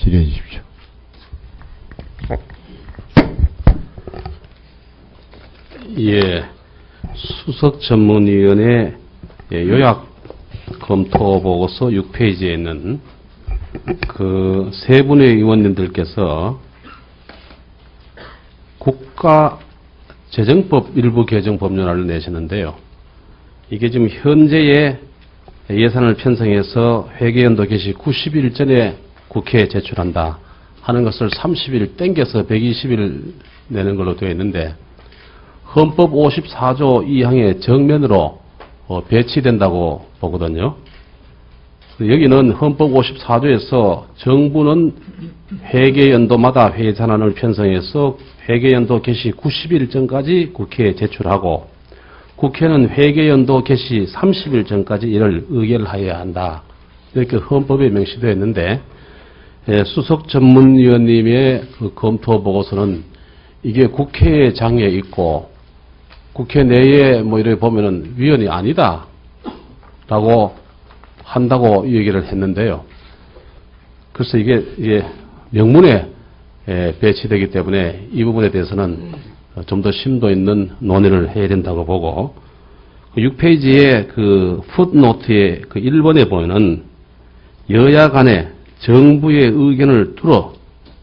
질의해 주십시오. 예, 수석 전문위원회 요약 검토 보고서 6페이지에 있는 그 세 분의 의원님들께서 국가재정법 일부 개정 법률안을 내시는데요. 이게 지금 현재의 예산을 편성해서 회계연도 개시 90일 전에 국회에 제출한다 하는 것을 30일 땡겨서 120일 내는 걸로 되어 있는데, 헌법 54조 2항의 정면으로 배치된다고 보거든요. 여기는 헌법 54조에서 정부는 회계연도마다 예산안을 편성해서 회계연도 개시 90일 전까지 국회에 제출하고, 국회는 회계연도 개시 30일 전까지 이를 의결하여야 한다, 이렇게 헌법에 명시되어 있는데, 수석 전문위원님의 그 검토 보고서는 이게 국회장에 있고 국회 내에 뭐 이렇게 보면은 위원이 아니다 라고 한다고 얘기를 했는데요. 그래서 이게 명문에 배치되기 때문에 이 부분에 대해서는 좀 더 심도 있는 논의를 해야 된다고 보고, 6페이지에 그 풋노트의 그 1번에 보면은 여야 간에 정부의 의견을 들어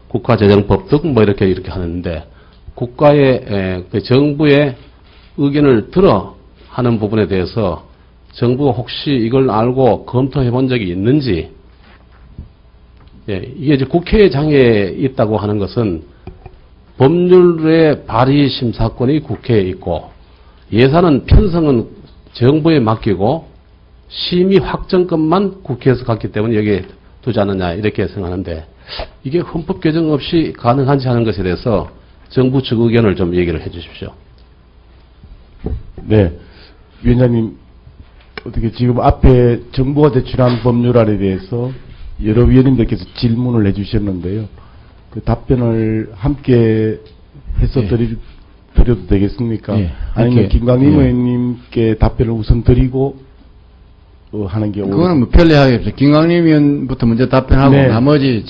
국가재정법 등 뭐 이렇게 하는데, 국가의 그 정부의 의견을 들어 하는 부분에 대해서 정부가 혹시 이걸 알고 검토해 본 적이 있는지, 이게 이제 국회장에 있다고 하는 것은 법률의 발의 심사권이 국회에 있고 예산은 편성은 정부에 맡기고 심의 확정권만 국회에서 갖기 때문에 여기에 두지 않느냐, 이렇게 생각하는데, 이게 헌법 개정 없이 가능한지 하는 것에 대해서 정부 측 의견을 좀 얘기를 해 주십시오. 네. 위원장님, 어떻게 지금 앞에 정부가 제출한 법률안에 대해서 여러 위원님들께서 질문을 해 주셨는데요. 그 답변을 함께 해서 드려도 되겠습니까? 아니면 김광림 의원님께 답변을 우선 드리고 하는 게 그거는 뭐 편리하겠죠. 김광림 의원부터 먼저 답변하고 나머지에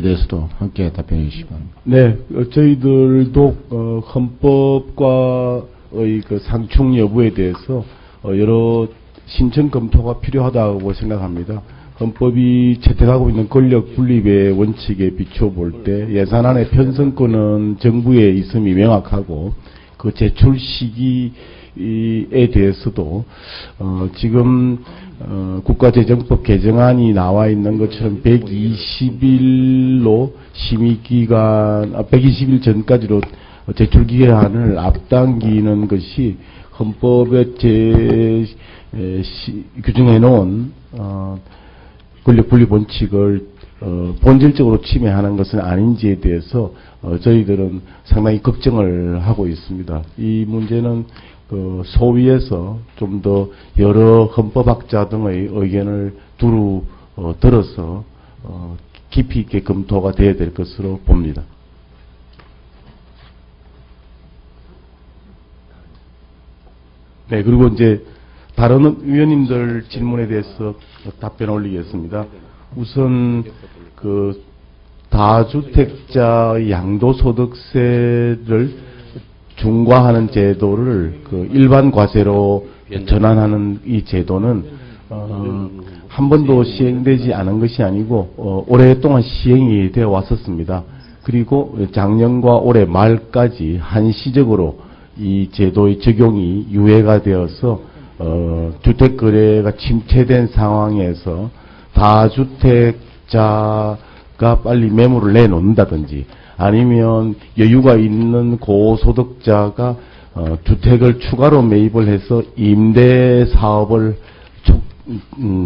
대해서도 함께 답변해 주시기 바랍니다. 네, 저희들도 헌법과의 그 상충 여부에 대해서 여러 신청 검토가 필요하다고 생각합니다. 헌법이 채택하고 있는 권력 분립의 원칙에 비춰볼 때 예산안의 편성권은 정부에 있음이 명확하고, 그 제출 시기에 대해서도 지금 국가재정법 개정안이 나와 있는 것처럼 120일로 심의기간 120일 전까지로 제출 기간을 앞당기는 것이 헌법에 규정해 놓은 권력 분립 원칙을 본질적으로 침해하는 것은 아닌지에 대해서 저희들은 상당히 걱정을 하고 있습니다. 이 문제는 그 소위에서 좀 더 여러 헌법학자 등의 의견을 두루 들어서 깊이 있게 검토가 돼야 될 것으로 봅니다. 네, 그리고 이제 다른 위원님들 질문에 대해서 답변 올리겠습니다. 우선 그 다주택자 양도소득세를 중과하는 제도를 그 일반 과세로 전환하는 이 제도는 한 번도 시행되지 않은 것이 아니고 오랫동안 시행이 되어 왔었습니다. 그리고 작년과 올해 말까지 한시적으로 이 제도의 적용이 유예가 되어서 주택 거래가 침체된 상황에서 다주택자가 빨리 매물을 내놓는다든지, 아니면 여유가 있는 고소득자가 주택을 추가로 매입을 해서 임대 사업을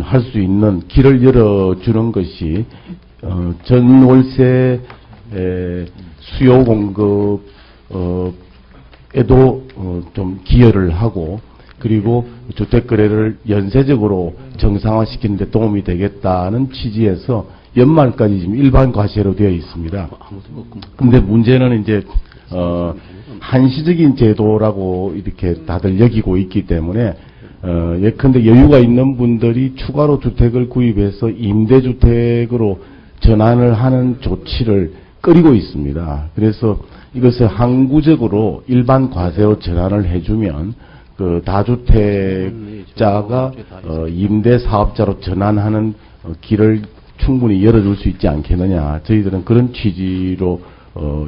할 수 있는 길을 열어주는 것이 전월세 수요 공급에도 좀 기여를 하고, 그리고 주택 거래를 연쇄적으로 정상화시키는 데 도움이 되겠다는 취지에서 연말까지 지금 일반 과세로 되어 있습니다. 근데 문제는 이제 한시적인 제도라고 이렇게 다들 여기고 있기 때문에 예컨대 여유가 있는 분들이 추가로 주택을 구입해서 임대주택으로 전환을 하는 조치를 꺼리고 있습니다. 그래서 이것을 항구적으로 일반 과세로 전환을 해주면 그 다주택자가 임대 사업자로 전환하는 길을 충분히 열어줄 수 있지 않겠느냐. 저희들은 그런 취지로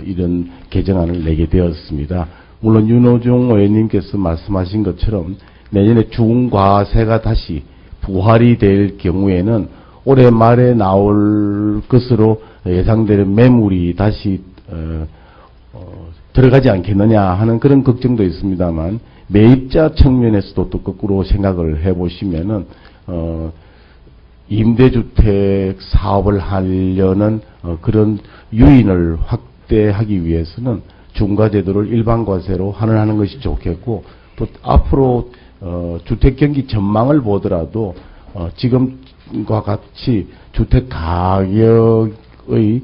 이런 개정안을 내게 되었습니다. 물론 윤호중 의원님께서 말씀하신 것처럼 내년에 중과세가 다시 부활이 될 경우에는 올해 말에 나올 것으로 예상되는 매물이 다시 들어가지 않겠느냐 하는 그런 걱정도 있습니다만, 매입자 측면에서도 또 거꾸로 생각을 해보시면은 임대주택 사업을 하려는 그런 유인을 확대하기 위해서는 중과제도를 일반과세로 환원하는 것이 좋겠고, 또 앞으로 주택경기 전망을 보더라도 지금과 같이 주택 가격의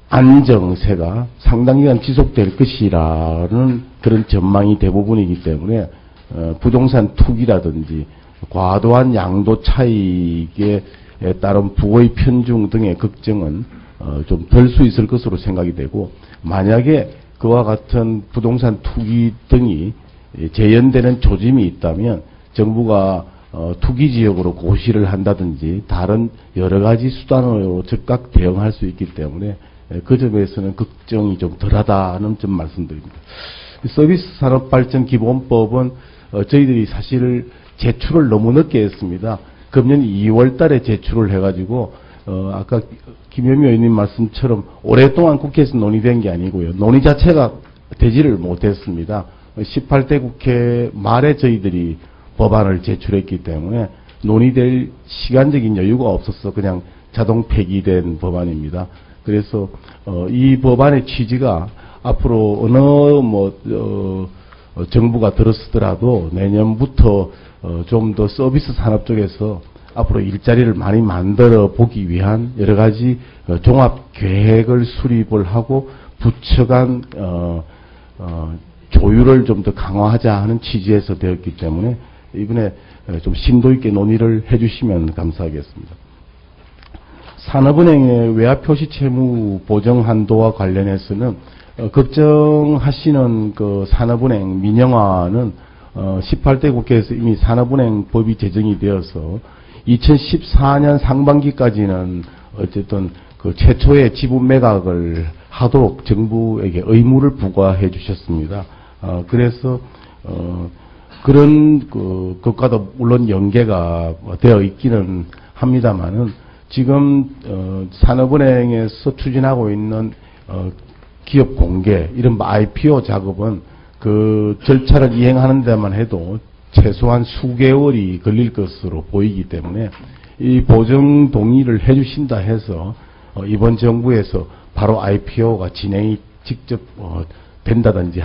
안정세가 상당 기간 지속될 것이라는 그런 전망이 대부분이기 때문에 부동산 투기라든지 과도한 양도 차익에 따른 부의 편중 등의 걱정은 좀 덜 수 있을 것으로 생각이 되고, 만약에 그와 같은 부동산 투기 등이 재현되는 조짐이 있다면 정부가 투기 지역으로 고시를 한다든지 다른 여러 가지 수단으로 즉각 대응할 수 있기 때문에 그 점에서는 걱정이 좀 덜하다는 점 말씀드립니다. 서비스 산업발전 기본법은 저희들이 사실 제출을 너무 늦게 했습니다. 금년 2월 달에 제출을 해가지고 아까 김현미 의원님 말씀처럼 오랫동안 국회에서 논의된 게 아니고요. 논의 자체가 되지를 못했습니다. 18대 국회 말에 저희들이 법안을 제출했기 때문에 논의될 시간적인 여유가 없어서 그냥 자동 폐기된 법안입니다. 그래서 이 법안의 취지가 앞으로 어느 정부가 들어서더라도 내년부터 좀 더 서비스 산업 쪽에서 앞으로 일자리를 많이 만들어 보기 위한 여러 가지 종합 계획을 수립을 하고 부처 간 조율을 좀 더 강화하자 하는 취지에서 되었기 때문에 이번에 좀 심도 있게 논의를 해주시면 감사하겠습니다. 산업은행의 외화표시 채무 보정 한도와 관련해서는 걱정하시는 그 산업은행 민영화는 18대 국회에서 이미 산업은행법이 제정이 되어서 2014년 상반기까지는 어쨌든 그 최초의 지분 매각을 하도록 정부에게 의무를 부과해 주셨습니다. 그래서 그런 것과도 물론 연계가 되어 있기는 합니다만은 지금 산업은행에서 추진하고 있는 기업 공개, 이른바 IPO 작업은 그 절차를 이행하는 데만 해도 최소한 수개월이 걸릴 것으로 보이기 때문에 이 보정 동의를 해주신다 해서 이번 정부에서 바로 IPO가 진행이 직접 된다든지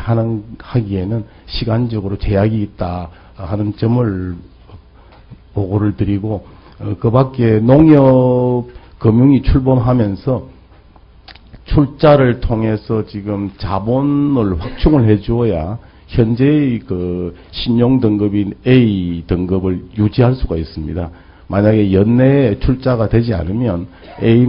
하기에는 시간적으로 제약이 있다 하는 점을 보고를 드리고, 그 밖에 농협 금융이 출범하면서 출자를 통해서 지금 자본을 확충을 해 주어야 현재의 그 신용 등급인 A 등급을 유지할 수가 있습니다. 만약에 연내에 출자가 되지 않으면 A-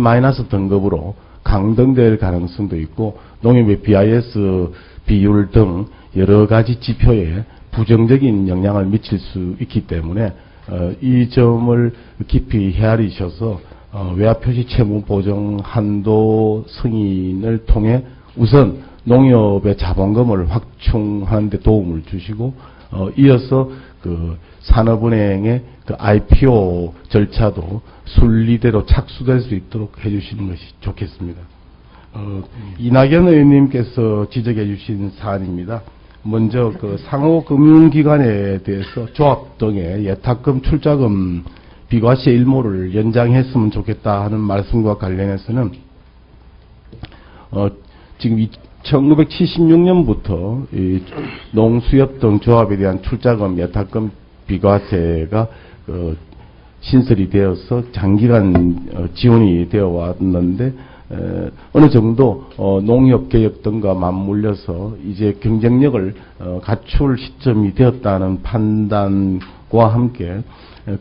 등급으로 강등될 가능성도 있고, 농협의 BIS 비율 등 여러 가지 지표에 부정적인 영향을 미칠 수 있기 때문에 이 점을 깊이 헤아리셔서 외화표시 채무 보정 한도 승인을 통해 우선 농협의 자본금을 확충하는 데 도움을 주시고, 이어서 그 산업은행의 그 IPO 절차도 순리대로 착수될 수 있도록 해주시는 것이 좋겠습니다. 이낙연 의원님께서 지적해 주신 사안입니다. 먼저 그 상호 금융기관에 대해서 조합 등의 예탁금, 출자금 비과세 일모를 연장했으면 좋겠다 하는 말씀과 관련해서는 지금 1976년부터 이 농수협 등 조합에 대한 출자금, 예탁금 비과세가 신설이 되어서 장기간 지원이 되어 왔는데, 어느 정도 농협개혁 등과 맞물려서 이제 경쟁력을 갖출 시점이 되었다는 판단과 함께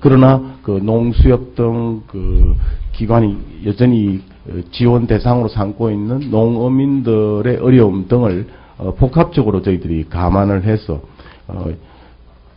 그러나 그 농수협 등 그 기관이 여전히 지원 대상으로 삼고 있는 농어민들의 어려움 등을 복합적으로 저희들이 감안을 해서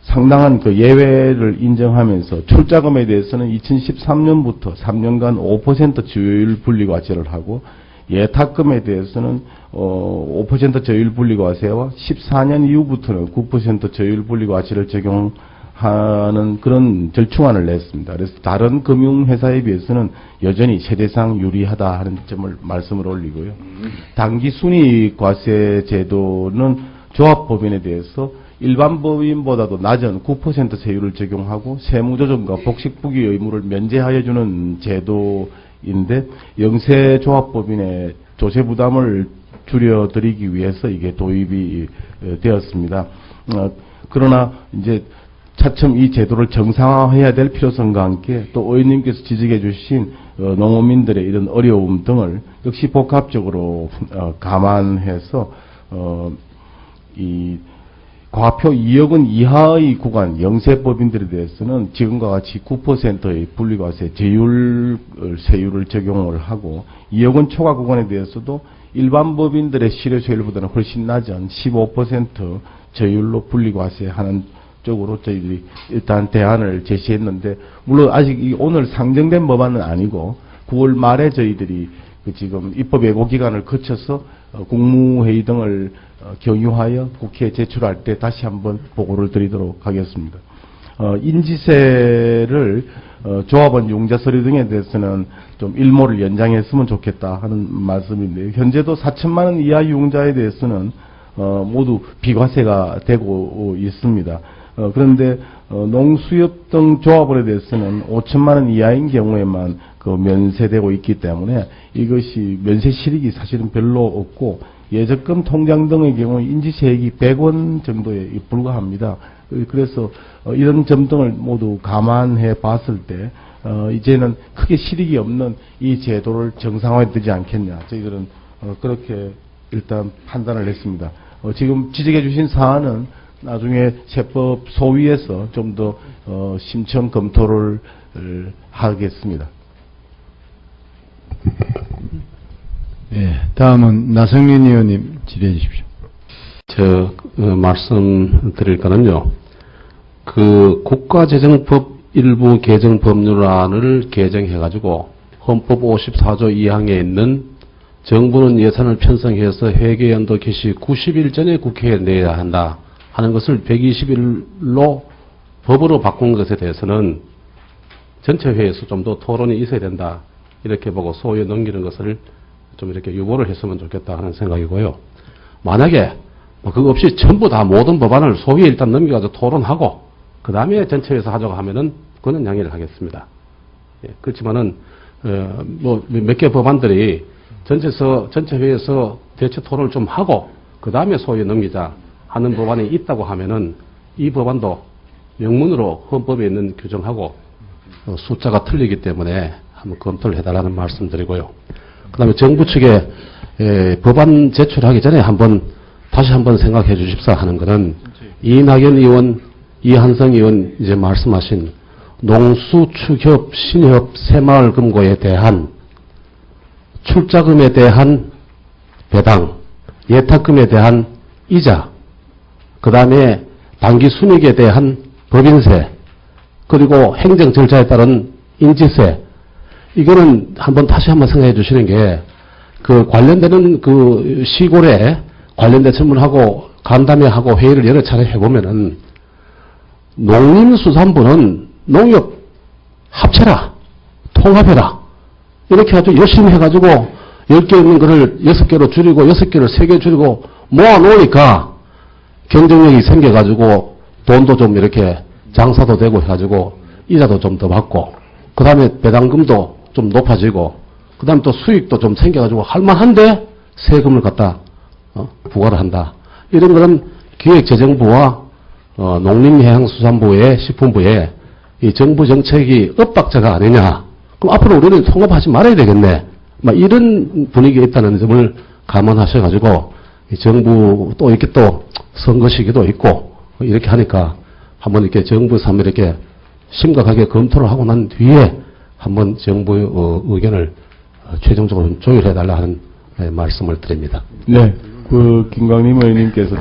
상당한 그 예외를 인정하면서 출자금에 대해서는 2013년부터 3년간 5% 저율 분리과세를 하고 예탁금에 대해서는 5% 저율 분리과세와 14년 이후부터는 9% 저율 분리과세를 적용하는 그런 절충안을 냈습니다. 그래서 다른 금융회사에 비해서는 여전히 세대상 유리하다 하는 점을 말씀을 올리고요. 당기순이익과세 제도는 조합법인에 대해서 일반 법인보다도 낮은 9% 세율을 적용하고 세무조정과 복식부기 의무를 면제하여 주는 제도인데 영세조합법인의 조세 부담을 줄여드리기 위해서 이게 도입이 되었습니다. 그러나 이제 차츰 이 제도를 정상화해야 될 필요성과 함께 또 의원님께서 지적해 주신 농어민들의 이런 어려움 등을 역시 복합적으로 감안해서 이 과표 2억 원 이하의 구간 영세법인들에 대해서는 지금과 같이 9%의 분리과세 세율을 적용을 하고 2억 원 초과 구간에 대해서도 일반 법인들의 실효세율보다는 훨씬 낮은 15% 저율로 분리과세하는 쪽으로 저희들이 일단 대안을 제시했는데 물론 아직 오늘 상정된 법안은 아니고 9월 말에 저희들이 지금 입법 예고 기간을 거쳐서 국무회의 등을 경유하여 국회에 제출할 때 다시 한번 보고를 드리도록 하겠습니다. 인지세를 조합원 융자 서류 등에 대해서는 좀 일모를 연장했으면 좋겠다 하는 말씀인데요. 현재도 4천만 원 이하 융자에 대해서는 모두 비과세가 되고 있습니다. 그런데 농수협 등 조합원에 대해서는 5천만 원 이하인 경우에만 면세되고 있기 때문에 이것이 면세 실익이 사실은 별로 없고 예적금 통장 등의 경우 인지세액이 100원 정도에 불과합니다. 그래서 이런 점 등을 모두 감안해 봤을 때 이제는 크게 실익이 없는 이 제도를 정상화해야 되지 않겠냐. 저희들은 그렇게 일단 판단을 했습니다. 지금 지적해 주신 사안은 나중에 세법 소위에서 좀 더 심층 검토를 하겠습니다. 예, 다음은 나성민 의원님 질의해 주십시오. 말씀드릴 거는요. 국가재정법 일부 개정 법률안을 개정해가지고 헌법 54조 2항에 있는 정부는 예산을 편성해서 회계연도 개시 90일 전에 국회에 내야 한다 하는 것을 120일로 법으로 바꾼 것에 대해서는 전체 회의에서 좀 더 토론이 있어야 된다. 이렇게 보고 소위에 넘기는 것을 좀 이렇게 유보를 했으면 좋겠다 하는 생각이고요. 만약에 그거 없이 전부 다 모든 법안을 소위에 일단 넘겨가지고 토론하고 그 다음에 전체회에서 하자고 하면은 그거는 양해를 하겠습니다. 예, 그렇지만은 몇 개 법안들이 전체 회의에서 대체 토론을 좀 하고 그 다음에 소위에 넘기자 하는 법안이 있다고 하면은 이 법안도 명문으로 헌법에 있는 규정하고 숫자가 틀리기 때문에 한번 검토를 해달라는 말씀드리고요. 그 다음에 정부 측에 법안 제출하기 전에 다시 한번 생각해 주십사 하는 것은 이낙연 의원, 이한성 의원 이제 말씀하신 농수축협, 신협, 새마을금고에 대한 출자금에 대한 배당, 예탁금에 대한 이자, 그 다음에 당기순이익에 대한 법인세, 그리고 행정 절차에 따른 인지세, 이거는 다시 한번 생각해 주시는 게, 관련되는 시골에 관련된 질문하고 간담회하고 회의를 여러 차례 해보면은, 농림수산부는 농협 합쳐라, 통합해라, 이렇게 아주 열심히 해가지고 10개 있는 거를 6개로 줄이고 6개를 3개 줄이고 모아놓으니까 경쟁력이 생겨가지고 돈도 좀 이렇게 장사도 되고 해가지고 이자도 좀 더 받고 그 다음에 배당금도 좀 높아지고 그 다음에 또 수익도 좀 생겨가지고 할만한데 세금을 갖다 부과를 한다. 이런 거는 기획재정부와 농림해양수산부의 식품부의 이 정부 정책이 엇박자가 아니냐. 그럼 앞으로 우리는 통합하지 말아야 되겠네. 이런 분위기가 있다는 점을 감안하셔가지고 정부 또 이렇게 또 선거 시기도 있고 이렇게 하니까 한번 이렇게 정부에서 한번 이렇게 심각하게 검토를 하고 난 뒤에 한번 정부의 의견을 최종적으로 조율해달라 하는 말씀을 드립니다. 네, 김광림 의원님께서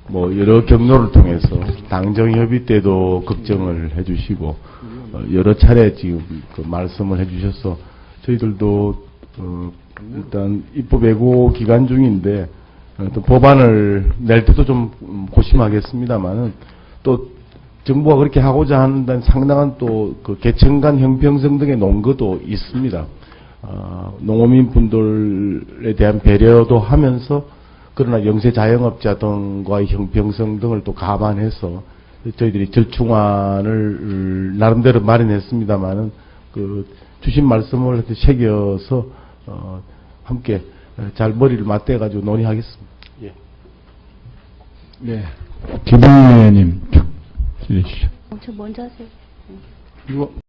뭐 여러 경로를 통해서 당정협의 때도 걱정을 해주시고 여러 차례 지금 그 말씀을 해주셔서 저희들도 일단 입법 예고 기간 중인데 또 법안을 낼 때도 좀 고심하겠습니다만은 또 정부가 그렇게 하고자 하는 상당한 또 그 계층 간 형평성 등의 논거도 있습니다. 농어민 분들에 대한 배려도 하면서 그러나 영세 자영업자 등과의 형평성 등을 또 감안해서 저희들이 절충안을 나름대로 마련했습니다만은 그 주신 말씀을 새겨서 함께 잘 머리를 맞대가지고 논의하겠습니다. 예. 네. 김병희 의원님, 질의주시죠. 저 먼저 하세요. 이거